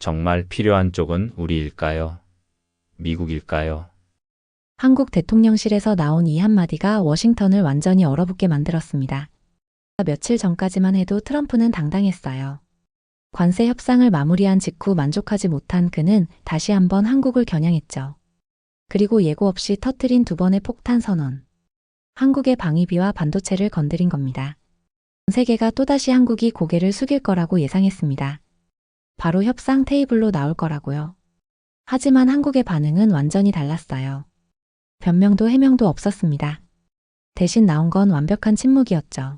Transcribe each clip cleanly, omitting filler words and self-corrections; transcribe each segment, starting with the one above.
정말 필요한 쪽은 우리일까요? 미국일까요? 한국 대통령실에서 나온 이 한마디가 워싱턴을 완전히 얼어붙게 만들었습니다. 며칠 전까지만 해도 트럼프는 당당했어요. 관세 협상을 마무리한 직후 만족하지 못한 그는 다시 한번 한국을 겨냥했죠. 그리고 예고 없이 터뜨린 두 번의 폭탄 선언. 한국의 방위비와 반도체를 건드린 겁니다. 전 세계가 또다시 한국이 고개를 숙일 거라고 예상했습니다. 바로 협상 테이블로 나올 거라고요. 하지만 한국의 반응은 완전히 달랐어요. 변명도 해명도 없었습니다. 대신 나온 건 완벽한 침묵이었죠.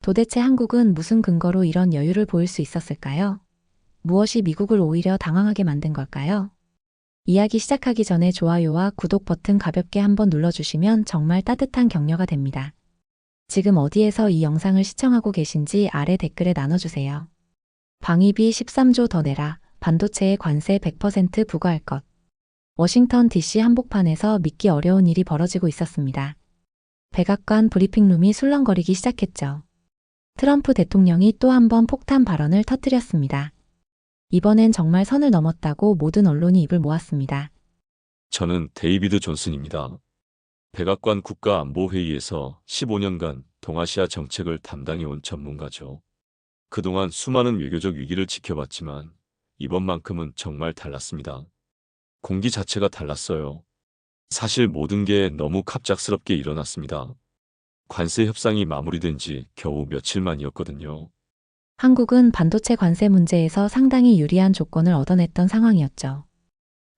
도대체 한국은 무슨 근거로 이런 여유를 보일 수 있었을까요? 무엇이 미국을 오히려 당황하게 만든 걸까요? 이야기 시작하기 전에 좋아요와 구독 버튼 가볍게 한번 눌러주시면 정말 따뜻한 격려가 됩니다. 지금 어디에서 이 영상을 시청하고 계신지 아래 댓글에 나눠주세요. 방위비 13조 더 내라, 반도체에 관세 100% 부과할 것. 워싱턴 DC 한복판에서 믿기 어려운 일이 벌어지고 있었습니다. 백악관 브리핑룸이 술렁거리기 시작했죠. 트럼프 대통령이 또 한 번 폭탄 발언을 터뜨렸습니다. 이번엔 정말 선을 넘었다고 모든 언론이 입을 모았습니다. 저는 데이비드 존슨입니다. 백악관 국가안보회의에서 15년간 동아시아 정책을 담당해온 전문가죠. 그동안 수많은 외교적 위기를 지켜봤지만 이번만큼은 정말 달랐습니다. 공기 자체가 달랐어요. 사실 모든 게 너무 갑작스럽게 일어났습니다. 관세 협상이 마무리된 지 겨우 며칠 만이었거든요. 한국은 반도체 관세 문제에서 상당히 유리한 조건을 얻어냈던 상황이었죠.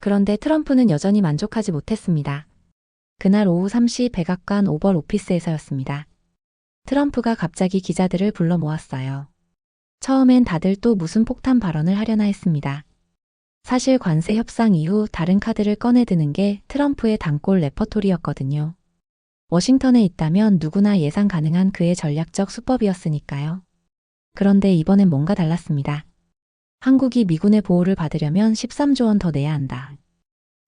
그런데 트럼프는 여전히 만족하지 못했습니다. 그날 오후 3시 백악관 오벌 오피스에서였습니다. 트럼프가 갑자기 기자들을 불러 모았어요. 처음엔 다들 또 무슨 폭탄 발언을 하려나 했습니다. 사실 관세 협상 이후 다른 카드를 꺼내드는 게 트럼프의 단골 레퍼토리였거든요. 워싱턴에 있다면 누구나 예상 가능한 그의 전략적 수법이었으니까요. 그런데 이번엔 뭔가 달랐습니다. 한국이 미군의 보호를 받으려면 13조 원 더 내야 한다.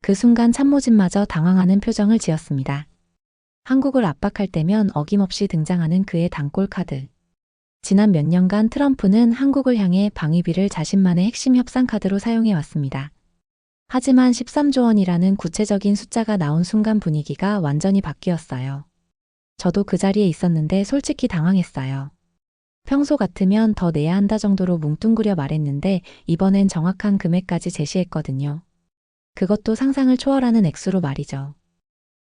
그 순간 참모진마저 당황하는 표정을 지었습니다. 한국을 압박할 때면 어김없이 등장하는 그의 단골 카드. 지난 몇 년간 트럼프는 한국을 향해 방위비를 자신만의 핵심 협상 카드로 사용해 왔습니다. 하지만 13조 원이라는 구체적인 숫자가 나온 순간 분위기가 완전히 바뀌었어요. 저도 그 자리에 있었는데 솔직히 당황했어요. 평소 같으면 더 내야 한다 정도로 뭉뚱그려 말했는데 이번엔 정확한 금액까지 제시했거든요. 그것도 상상을 초월하는 액수로 말이죠.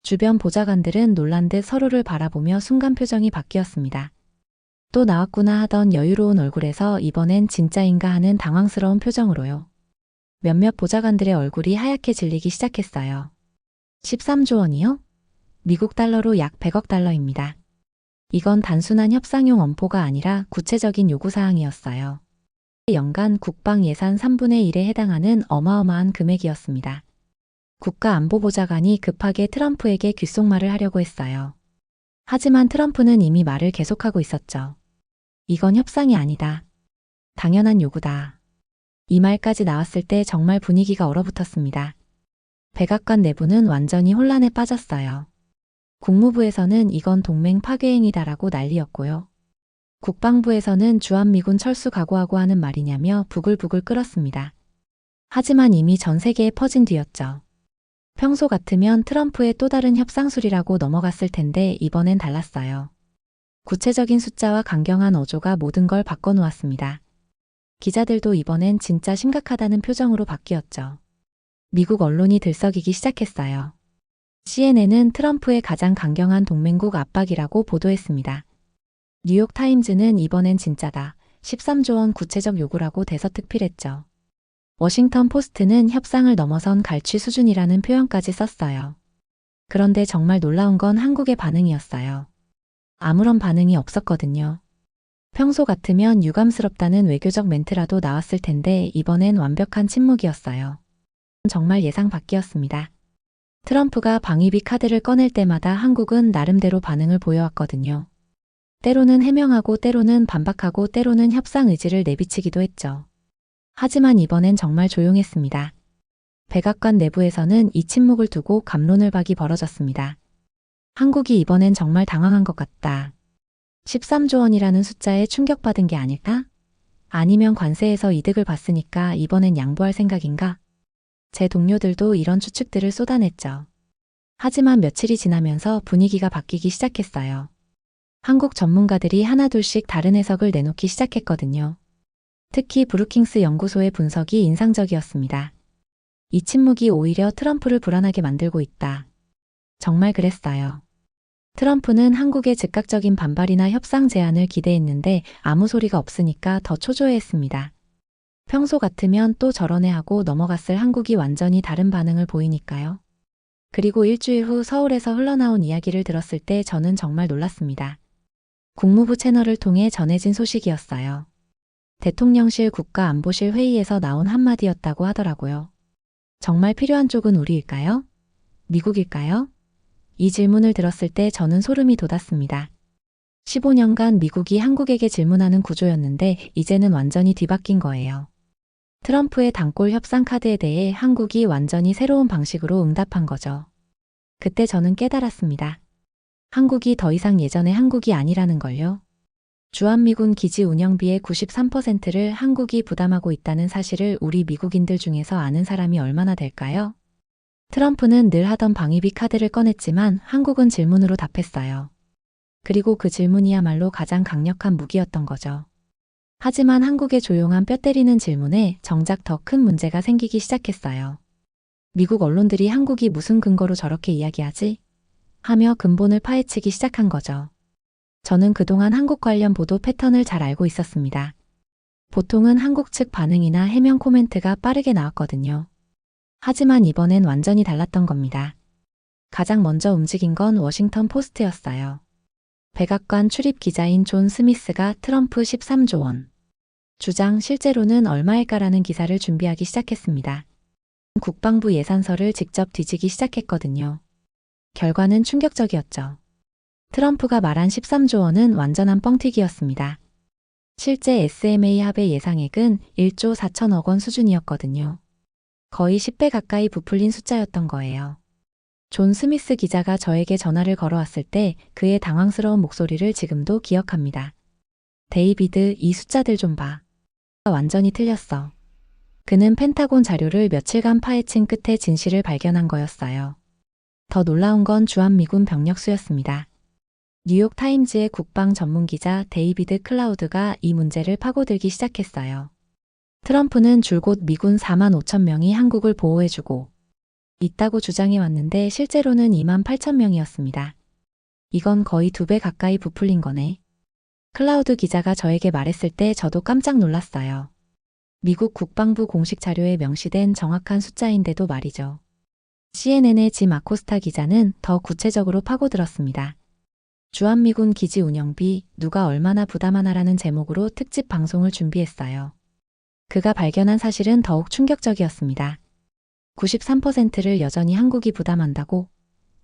주변 보좌관들은 놀란 듯 서로를 바라보며 순간 표정이 바뀌었습니다. 또 나왔구나 하던 여유로운 얼굴에서 이번엔 진짜인가 하는 당황스러운 표정으로요. 몇몇 보좌관들의 얼굴이 하얗게 질리기 시작했어요. 13조 원이요? 미국 달러로 약 100억 달러입니다. 이건 단순한 협상용 엄포가 아니라 구체적인 요구사항이었어요. 연간 국방 예산 3분의 1에 해당하는 어마어마한 금액이었습니다. 국가안보보좌관이 급하게 트럼프에게 귓속말을 하려고 했어요. 하지만 트럼프는 이미 말을 계속하고 있었죠. 이건 협상이 아니다. 당연한 요구다. 이 말까지 나왔을 때 정말 분위기가 얼어붙었습니다. 백악관 내부는 완전히 혼란에 빠졌어요. 국무부에서는 이건 동맹 파괴행위다라고 난리였고요. 국방부에서는 주한미군 철수 각오하고 하는 말이냐며 부글부글 끓었습니다. 하지만 이미 전 세계에 퍼진 뒤였죠. 평소 같으면 트럼프의 또 다른 협상술이라고 넘어갔을 텐데 이번엔 달랐어요. 구체적인 숫자와 강경한 어조가 모든 걸 바꿔놓았습니다. 기자들도 이번엔 진짜 심각하다는 표정으로 바뀌었죠. 미국 언론이 들썩이기 시작했어요. CNN은 트럼프의 가장 강경한 동맹국 압박이라고 보도했습니다. 뉴욕타임즈는 이번엔 진짜다. 13조 원 구체적 요구라고 대서특필했죠. 워싱턴 포스트는 협상을 넘어선 갈취 수준이라는 표현까지 썼어요. 그런데 정말 놀라운 건 한국의 반응이었어요. 아무런 반응이 없었거든요. 평소 같으면 유감스럽다는 외교적 멘트라도 나왔을 텐데 이번엔 완벽한 침묵이었어요. 정말 예상 밖이었습니다. 트럼프가 방위비 카드를 꺼낼 때마다 한국은 나름대로 반응을 보여왔거든요. 때로는 해명하고 때로는 반박하고 때로는 협상 의지를 내비치기도 했죠. 하지만 이번엔 정말 조용했습니다. 백악관 내부에서는 이 침묵을 두고 갑론을박이 벌어졌습니다. 한국이 이번엔 정말 당황한 것 같다. 13조 원이라는 숫자에 충격받은 게 아닐까? 아니면 관세에서 이득을 봤으니까 이번엔 양보할 생각인가? 제 동료들도 이런 추측들을 쏟아냈죠. 하지만 며칠이 지나면서 분위기가 바뀌기 시작했어요. 한국 전문가들이 하나둘씩 다른 해석을 내놓기 시작했거든요. 특히 브루킹스 연구소의 분석이 인상적이었습니다. 이 침묵이 오히려 트럼프를 불안하게 만들고 있다. 정말 그랬어요. 트럼프는 한국의 즉각적인 반발이나 협상 제안을 기대했는데 아무 소리가 없으니까 더 초조해했습니다. 평소 같으면 또 저러네 하고 넘어갔을 한국이 완전히 다른 반응을 보이니까요. 그리고 일주일 후 서울에서 흘러나온 이야기를 들었을 때 저는 정말 놀랐습니다. 국무부 채널을 통해 전해진 소식이었어요. 대통령실 국가안보실 회의에서 나온 한마디였다고 하더라고요. 정말 필요한 쪽은 우리일까요? 미국일까요? 이 질문을 들었을 때 저는 소름이 돋았습니다. 15년간 미국이 한국에게 질문하는 구조였는데 이제는 완전히 뒤바뀐 거예요. 트럼프의 단골 협상 카드에 대해 한국이 완전히 새로운 방식으로 응답한 거죠. 그때 저는 깨달았습니다. 한국이 더 이상 예전의 한국이 아니라는 걸요. 주한미군 기지 운영비의 93%를 한국이 부담하고 있다는 사실을 우리 미국인들 중에서 아는 사람이 얼마나 될까요? 트럼프는 늘 하던 방위비 카드를 꺼냈지만 한국은 질문으로 답했어요. 그리고 그 질문이야말로 가장 강력한 무기였던 거죠. 하지만 한국의 조용한 뼈 때리는 질문에 정작 더 큰 문제가 생기기 시작했어요. 미국 언론들이 한국이 무슨 근거로 저렇게 이야기하지? 하며 근본을 파헤치기 시작한 거죠. 저는 그동안 한국 관련 보도 패턴을 잘 알고 있었습니다. 보통은 한국 측 반응이나 해명 코멘트가 빠르게 나왔거든요. 하지만 이번엔 완전히 달랐던 겁니다. 가장 먼저 움직인 건 워싱턴 포스트였어요. 백악관 출입 기자인 존 스미스가 트럼프 13조 원 주장 실제로는 얼마일까라는 기사를 준비하기 시작했습니다. 국방부 예산서를 직접 뒤지기 시작했거든요. 결과는 충격적이었죠. 트럼프가 말한 13조 원은 완전한 뻥튀기였습니다. 실제 SMA 합의 예상액은 1조 4천억 원 수준이었거든요. 거의 10배 가까이 부풀린 숫자였던 거예요. 존 스미스 기자가 저에게 전화를 걸어왔을 때 그의 당황스러운 목소리를 지금도 기억합니다. 데이비드, 이 숫자들 좀 봐. 완전히 틀렸어. 그는 펜타곤 자료를 며칠간 파헤친 끝에 진실을 발견한 거였어요. 더 놀라운 건 주한미군 병력 수였습니다. 뉴욕 타임즈의 국방 전문 기자 데이비드 클라우드가 이 문제를 파고들기 시작했어요. 트럼프는 줄곧 미군 4만 5천 명이 한국을 보호해주고 있다고 주장해왔는데 실제로는 2만 8천 명이었습니다. 이건 거의 2배 가까이 부풀린 거네. 클라우드 기자가 저에게 말했을 때 저도 깜짝 놀랐어요. 미국 국방부 공식 자료에 명시된 정확한 숫자인데도 말이죠. CNN의 짐 아코스타 기자는 더 구체적으로 파고들었습니다. 주한미군 기지 운영비 누가 얼마나 부담하나라는 제목으로 특집 방송을 준비했어요. 그가 발견한 사실은 더욱 충격적이었습니다. 93%를 여전히 한국이 부담한다고?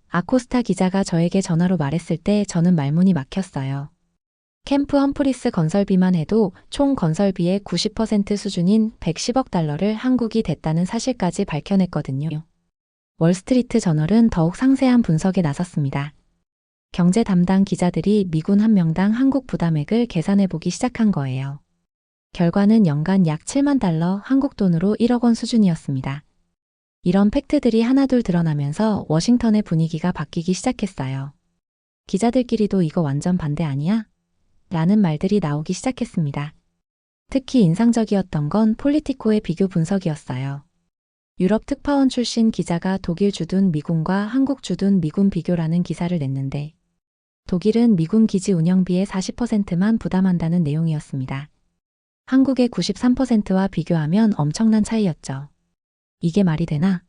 아코스타 기자가 저에게 전화로 말했을 때 저는 말문이 막혔어요. 캠프 험프리스 건설비만 해도 총 건설비의 90% 수준인 110억 달러를 한국이 댔다는 사실까지 밝혀냈거든요. 월스트리트 저널은 더욱 상세한 분석에 나섰습니다. 경제 담당 기자들이 미군 한 명당 한국 부담액을 계산해보기 시작한 거예요. 결과는 연간 약 7만 달러, 한국 돈으로 1억 원 수준이었습니다. 이런 팩트들이 하나둘 드러나면서 워싱턴의 분위기가 바뀌기 시작했어요. 기자들끼리도 이거 완전 반대 아니야? 라는 말들이 나오기 시작했습니다. 특히 인상적이었던 건 폴리티코의 비교 분석이었어요. 유럽 특파원 출신 기자가 독일 주둔 미군과 한국 주둔 미군 비교라는 기사를 냈는데 독일은 미군 기지 운영비의 40%만 부담한다는 내용이었습니다. 한국의 93%와 비교하면 엄청난 차이였죠. 이게 말이 되나?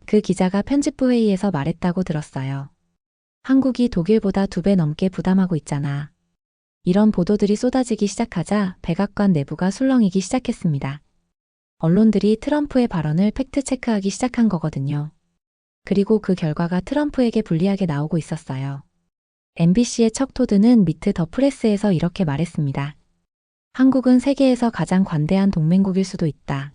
그 기자가 편집부 회의에서 말했다고 들었어요. 한국이 독일보다 2배 넘게 부담하고 있잖아. 이런 보도들이 쏟아지기 시작하자 백악관 내부가 술렁이기 시작했습니다. 언론들이 트럼프의 발언을 팩트체크하기 시작한 거거든요. 그리고 그 결과가 트럼프에게 불리하게 나오고 있었어요. MBC의 척 토드는 미트 더 프레스에서 이렇게 말했습니다. 한국은 세계에서 가장 관대한 동맹국일 수도 있다.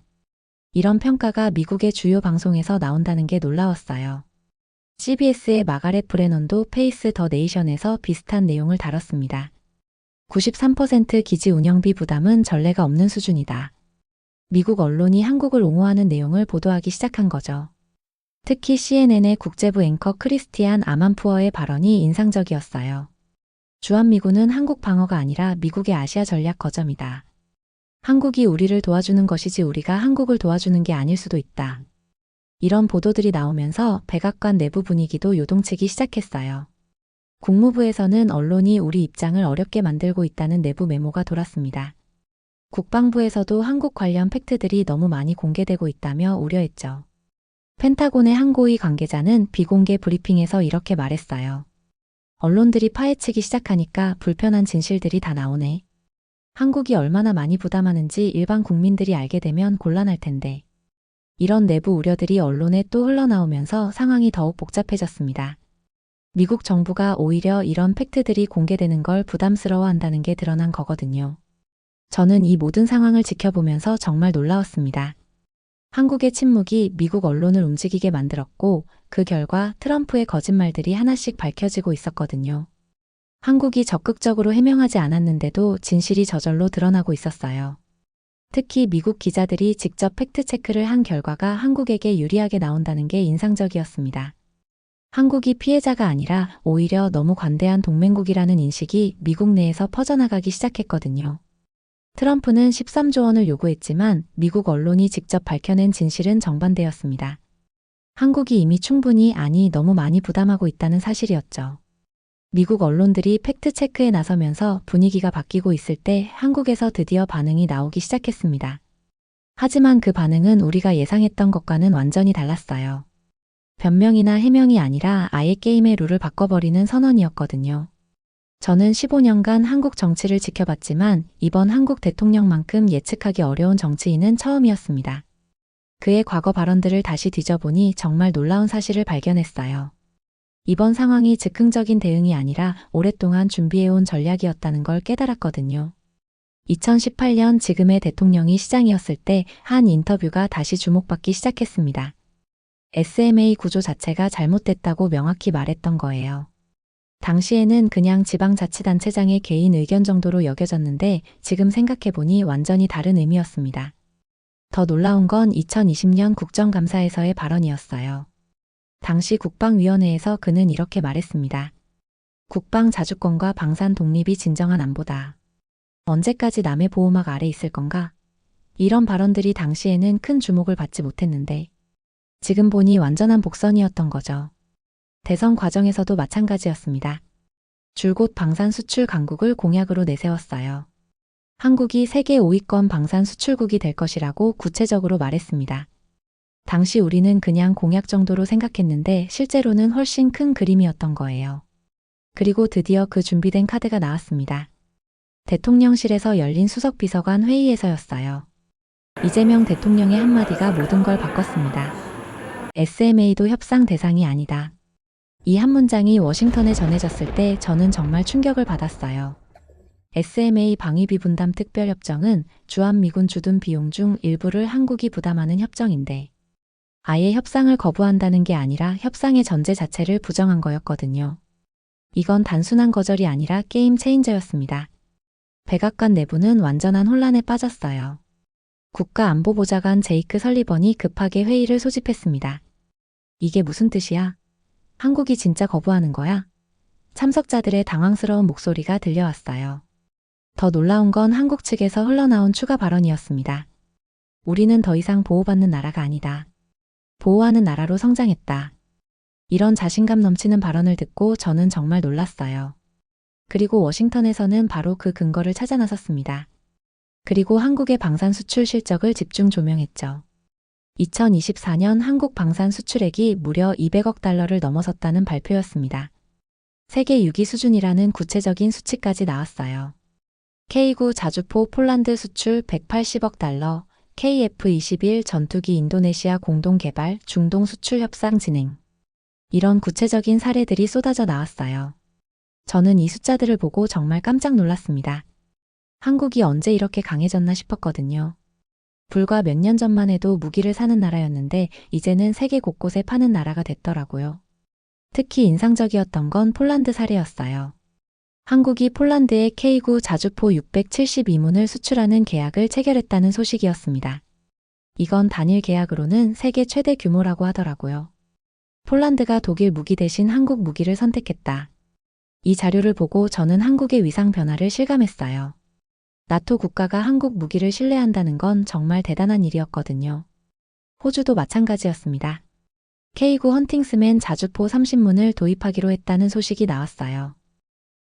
이런 평가가 미국의 주요 방송에서 나온다는 게 놀라웠어요. CBS의 마가렛 브레넌도 페이스 더 네이션에서 비슷한 내용을 다뤘습니다. 93% 기지 운영비 부담은 전례가 없는 수준이다. 미국 언론이 한국을 옹호하는 내용을 보도하기 시작한 거죠. 특히 CNN의 국제부 앵커 크리스티안 아만푸어의 발언이 인상적이었어요. 주한미군은 한국 방어가 아니라 미국의 아시아 전략 거점이다. 한국이 우리를 도와주는 것이지 우리가 한국을 도와주는 게 아닐 수도 있다. 이런 보도들이 나오면서 백악관 내부 분위기도 요동치기 시작했어요. 국무부에서는 언론이 우리 입장을 어렵게 만들고 있다는 내부 메모가 돌았습니다. 국방부에서도 한국 관련 팩트들이 너무 많이 공개되고 있다며 우려했죠. 펜타곤의 한 고위 관계자는 비공개 브리핑에서 이렇게 말했어요. 언론들이 파헤치기 시작하니까 불편한 진실들이 다 나오네. 한국이 얼마나 많이 부담하는지 일반 국민들이 알게 되면 곤란할 텐데. 이런 내부 우려들이 언론에 또 흘러나오면서 상황이 더욱 복잡해졌습니다. 미국 정부가 오히려 이런 팩트들이 공개되는 걸 부담스러워한다는 게 드러난 거거든요. 저는 이 모든 상황을 지켜보면서 정말 놀라웠습니다. 한국의 침묵이 미국 언론을 움직이게 만들었고 그 결과 트럼프의 거짓말들이 하나씩 밝혀지고 있었거든요. 한국이 적극적으로 해명하지 않았는데도 진실이 저절로 드러나고 있었어요. 특히 미국 기자들이 직접 팩트체크를 한 결과가 한국에게 유리하게 나온다는 게 인상적이었습니다. 한국이 피해자가 아니라 오히려 너무 관대한 동맹국이라는 인식이 미국 내에서 퍼져나가기 시작했거든요. 트럼프는 13조 원을 요구했지만 미국 언론이 직접 밝혀낸 진실은 정반대였습니다. 한국이 이미 충분히 아니 너무 많이 부담하고 있다는 사실이었죠. 미국 언론들이 팩트체크에 나서면서 분위기가 바뀌고 있을 때 한국에서 드디어 반응이 나오기 시작했습니다. 하지만 그 반응은 우리가 예상했던 것과는 완전히 달랐어요. 변명이나 해명이 아니라 아예 게임의 룰을 바꿔버리는 선언이었거든요. 저는 15년간 한국 정치를 지켜봤지만 이번 한국 대통령만큼 예측하기 어려운 정치인은 처음이었습니다. 그의 과거 발언들을 다시 뒤져보니 정말 놀라운 사실을 발견했어요. 이번 상황이 즉흥적인 대응이 아니라 오랫동안 준비해온 전략이었다는 걸 깨달았거든요. 2018년 지금의 대통령이 시장이었을 때 한 인터뷰가 다시 주목받기 시작했습니다. SMA 구조 자체가 잘못됐다고 명확히 말했던 거예요. 당시에는 그냥 지방자치단체장의 개인 의견 정도로 여겨졌는데 지금 생각해보니 완전히 다른 의미였습니다. 더 놀라운 건 2020년 국정감사에서의 발언이었어요. 당시 국방위원회에서 그는 이렇게 말했습니다. 국방 자주권과 방산 독립이 진정한 안보다. 언제까지 남의 보호막 아래 있을 건가? 이런 발언들이 당시에는 큰 주목을 받지 못했는데 지금 보니 완전한 복선이었던 거죠. 대선 과정에서도 마찬가지였습니다. 줄곧 방산 수출 강국을 공약으로 내세웠어요. 한국이 세계 5위권 방산 수출국이 될 것이라고 구체적으로 말했습니다. 당시 우리는 그냥 공약 정도로 생각했는데 실제로는 훨씬 큰 그림이었던 거예요. 그리고 드디어 그 준비된 카드가 나왔습니다. 대통령실에서 열린 수석비서관 회의에서였어요. 이재명 대통령의 한마디가 모든 걸 바꿨습니다. SMA도 협상 대상이 아니다. 이 한 문장이 워싱턴에 전해졌을 때 저는 정말 충격을 받았어요. SMA 방위비 분담 특별협정은 주한미군 주둔 비용 중 일부를 한국이 부담하는 협정인데 아예 협상을 거부한다는 게 아니라 협상의 전제 자체를 부정한 거였거든요. 이건 단순한 거절이 아니라 게임 체인저였습니다. 백악관 내부는 완전한 혼란에 빠졌어요. 국가안보보좌관 제이크 설리번이 급하게 회의를 소집했습니다. 이게 무슨 뜻이야? 한국이 진짜 거부하는 거야? 참석자들의 당황스러운 목소리가 들려왔어요. 더 놀라운 건 한국 측에서 흘러나온 추가 발언이었습니다. 우리는 더 이상 보호받는 나라가 아니다. 보호하는 나라로 성장했다. 이런 자신감 넘치는 발언을 듣고 저는 정말 놀랐어요. 그리고 워싱턴에서는 바로 그 근거를 찾아 나섰습니다. 그리고 한국의 방산 수출 실적을 집중 조명했죠. 2024년 한국 방산 수출액이 무려 200억 달러를 넘어섰다는 발표였습니다. 세계 6위 수준이라는 구체적인 수치까지 나왔어요. K9 자주포 폴란드 수출 180억 달러, KF-21 전투기 인도네시아 공동 개발 중동 수출 협상 진행. 이런 구체적인 사례들이 쏟아져 나왔어요. 저는 이 숫자들을 보고 정말 깜짝 놀랐습니다. 한국이 언제 이렇게 강해졌나 싶었거든요. 불과 몇 년 전만 해도 무기를 사는 나라였는데 이제는 세계 곳곳에 파는 나라가 됐더라고요. 특히 인상적이었던 건 폴란드 사례였어요. 한국이 폴란드에 K9 자주포 672문을 수출하는 계약을 체결했다는 소식이었습니다. 이건 단일 계약으로는 세계 최대 규모라고 하더라고요. 폴란드가 독일 무기 대신 한국 무기를 선택했다. 이 자료를 보고 저는 한국의 위상 변화를 실감했어요. 나토 국가가 한국 무기를 신뢰한다는 건 정말 대단한 일이었거든요. 호주도 마찬가지였습니다. K9 헌팅스맨 자주포 30문을 도입하기로 했다는 소식이 나왔어요.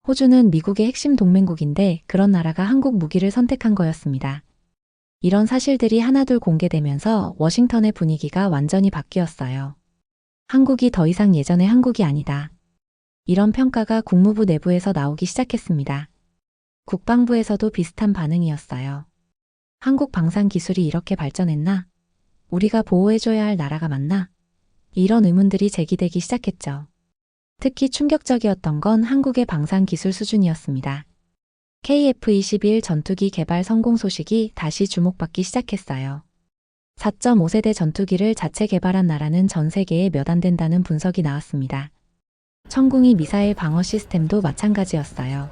호주는 미국의 핵심 동맹국인데 그런 나라가 한국 무기를 선택한 거였습니다. 이런 사실들이 하나둘 공개되면서 워싱턴의 분위기가 완전히 바뀌었어요. 한국이 더 이상 예전의 한국이 아니다. 이런 평가가 국무부 내부에서 나오기 시작했습니다. 국방부에서도 비슷한 반응이었어요. 한국 방산 기술이 이렇게 발전했나? 우리가 보호해줘야 할 나라가 맞나? 이런 의문들이 제기되기 시작했죠. 특히 충격적이었던 건 한국의 방산 기술 수준이었습니다. KF-21 전투기 개발 성공 소식이 다시 주목받기 시작했어요. 4.5세대 전투기를 자체 개발한 나라는 전 세계에 몇 안 된다는 분석이 나왔습니다. 천궁이 미사일 방어 시스템도 마찬가지였어요.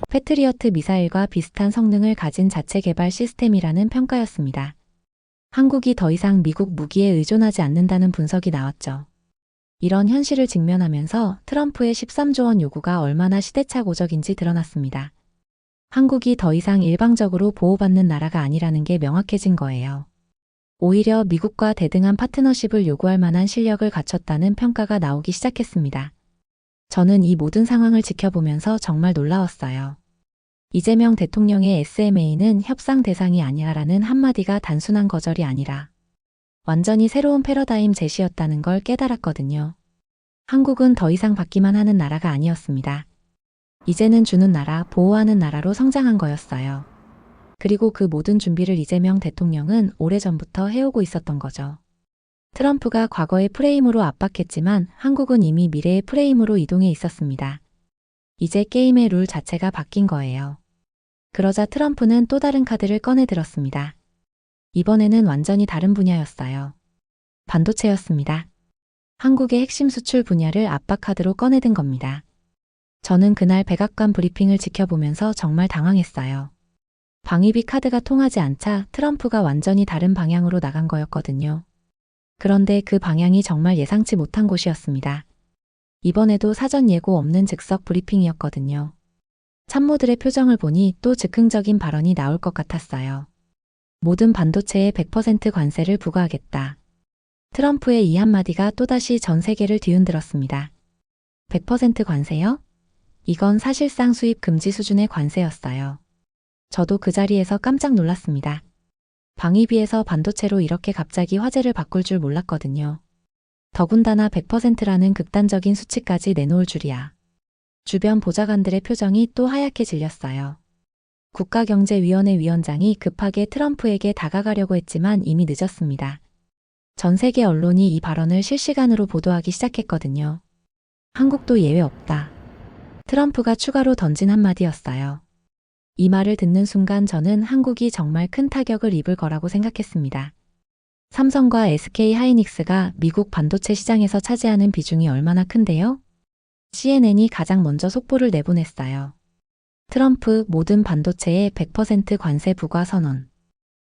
패트리어트 미사일과 비슷한 성능을 가진 자체 개발 시스템이라는 평가였습니다. 한국이 더 이상 미국 무기에 의존하지 않는다는 분석이 나왔죠. 이런 현실을 직면하면서 트럼프의 13조 원 요구가 얼마나 시대착오적인지 드러났습니다. 한국이 더 이상 일방적으로 보호받는 나라가 아니라는 게 명확해진 거예요. 오히려 미국과 대등한 파트너십을 요구할 만한 실력을 갖췄다는 평가가 나오기 시작했습니다. 저는 이 모든 상황을 지켜보면서 정말 놀라웠어요. 이재명 대통령의 SMA는 협상 대상이 아니라라는 한마디가 단순한 거절이 아니라 완전히 새로운 패러다임 제시였다는 걸 깨달았거든요. 한국은 더 이상 받기만 하는 나라가 아니었습니다. 이제는 주는 나라, 보호하는 나라로 성장한 거였어요. 그리고 그 모든 준비를 이재명 대통령은 오래전부터 해오고 있었던 거죠. 트럼프가 과거의 프레임으로 압박했지만 한국은 이미 미래의 프레임으로 이동해 있었습니다. 이제 게임의 룰 자체가 바뀐 거예요. 그러자 트럼프는 또 다른 카드를 꺼내 들었습니다. 이번에는 완전히 다른 분야였어요. 반도체였습니다. 한국의 핵심 수출 분야를 압박 카드로 꺼내든 겁니다. 저는 그날 백악관 브리핑을 지켜보면서 정말 당황했어요. 방위비 카드가 통하지 않자 트럼프가 완전히 다른 방향으로 나간 거였거든요. 그런데 그 방향이 정말 예상치 못한 곳이었습니다. 이번에도 사전 예고 없는 즉석 브리핑이었거든요. 참모들의 표정을 보니 또 즉흥적인 발언이 나올 것 같았어요. 모든 반도체에 100% 관세를 부과하겠다. 트럼프의 이 한마디가 또다시 전 세계를 뒤흔들었습니다. 100% 관세요? 이건 사실상 수입 금지 수준의 관세였어요. 저도 그 자리에서 깜짝 놀랐습니다. 방위비에서 반도체로 이렇게 갑자기 화제를 바꿀 줄 몰랐거든요. 더군다나 100%라는 극단적인 수치까지 내놓을 줄이야. 주변 보좌관들의 표정이 또 하얗게 질렸어요. 국가경제위원회 위원장이 급하게 트럼프에게 다가가려고 했지만 이미 늦었습니다. 전 세계 언론이 이 발언을 실시간으로 보도하기 시작했거든요. 한국도 예외 없다. 트럼프가 추가로 던진 한마디였어요. 이 말을 듣는 순간 저는 한국이 정말 큰 타격을 입을 거라고 생각했습니다. 삼성과 SK 하이닉스가 미국 반도체 시장에서 차지하는 비중이 얼마나 큰데요? CNN이 가장 먼저 속보를 내보냈어요. 트럼프 모든 반도체에 100% 관세 부과 선언.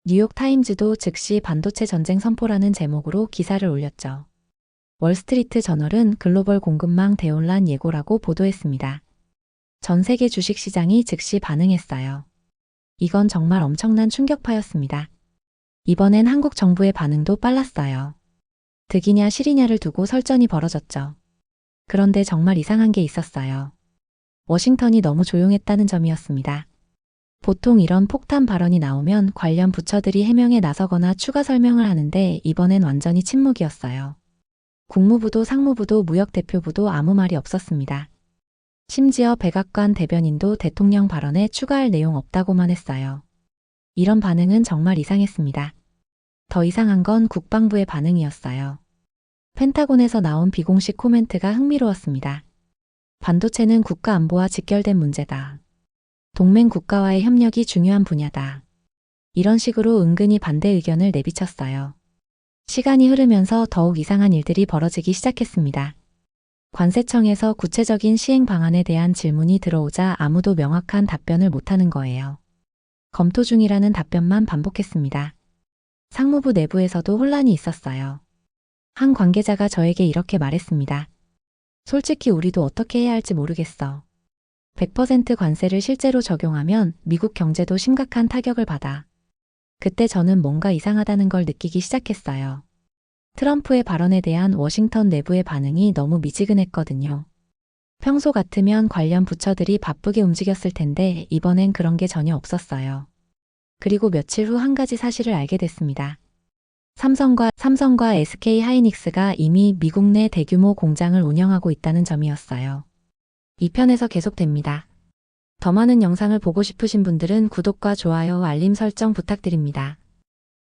뉴욕타임즈도 즉시 반도체 전쟁 선포라는 제목으로 기사를 올렸죠. 월스트리트 저널은 글로벌 공급망 대혼란 예고라고 보도했습니다. 전 세계 주식시장이 즉시 반응했어요. 이건 정말 엄청난 충격파였습니다. 이번엔 한국 정부의 반응도 빨랐어요. 득이냐 실이냐를 두고 설전이 벌어졌죠. 그런데 정말 이상한 게 있었어요. 워싱턴이 너무 조용했다는 점이었습니다. 보통 이런 폭탄 발언이 나오면 관련 부처들이 해명에 나서거나 추가 설명을 하는데 이번엔 완전히 침묵이었어요. 국무부도 상무부도 무역대표부도 아무 말이 없었습니다. 심지어 백악관 대변인도 대통령 발언에 추가할 내용 없다고만 했어요. 이런 반응은 정말 이상했습니다. 더 이상한 건 국방부의 반응이었어요. 펜타곤에서 나온 비공식 코멘트가 흥미로웠습니다. 반도체는 국가 안보와 직결된 문제다. 동맹 국가와의 협력이 중요한 분야다. 이런 식으로 은근히 반대 의견을 내비쳤어요. 시간이 흐르면서 더욱 이상한 일들이 벌어지기 시작했습니다. 관세청에서 구체적인 시행 방안에 대한 질문이 들어오자 아무도 명확한 답변을 못하는 거예요. 검토 중이라는 답변만 반복했습니다. 상무부 내부에서도 혼란이 있었어요. 한 관계자가 저에게 이렇게 말했습니다. 솔직히 우리도 어떻게 해야 할지 모르겠어. 100% 관세를 실제로 적용하면 미국 경제도 심각한 타격을 받아. 그때 저는 뭔가 이상하다는 걸 느끼기 시작했어요. 트럼프의 발언에 대한 워싱턴 내부의 반응이 너무 미지근했거든요. 평소 같으면 관련 부처들이 바쁘게 움직였을 텐데 이번엔 그런 게 전혀 없었어요. 그리고 며칠 후 한 가지 사실을 알게 됐습니다. 삼성과 SK 하이닉스가 이미 미국 내 대규모 공장을 운영하고 있다는 점이었어요. 2편에서 계속됩니다. 더 많은 영상을 보고 싶으신 분들은 구독과 좋아요, 알림 설정 부탁드립니다.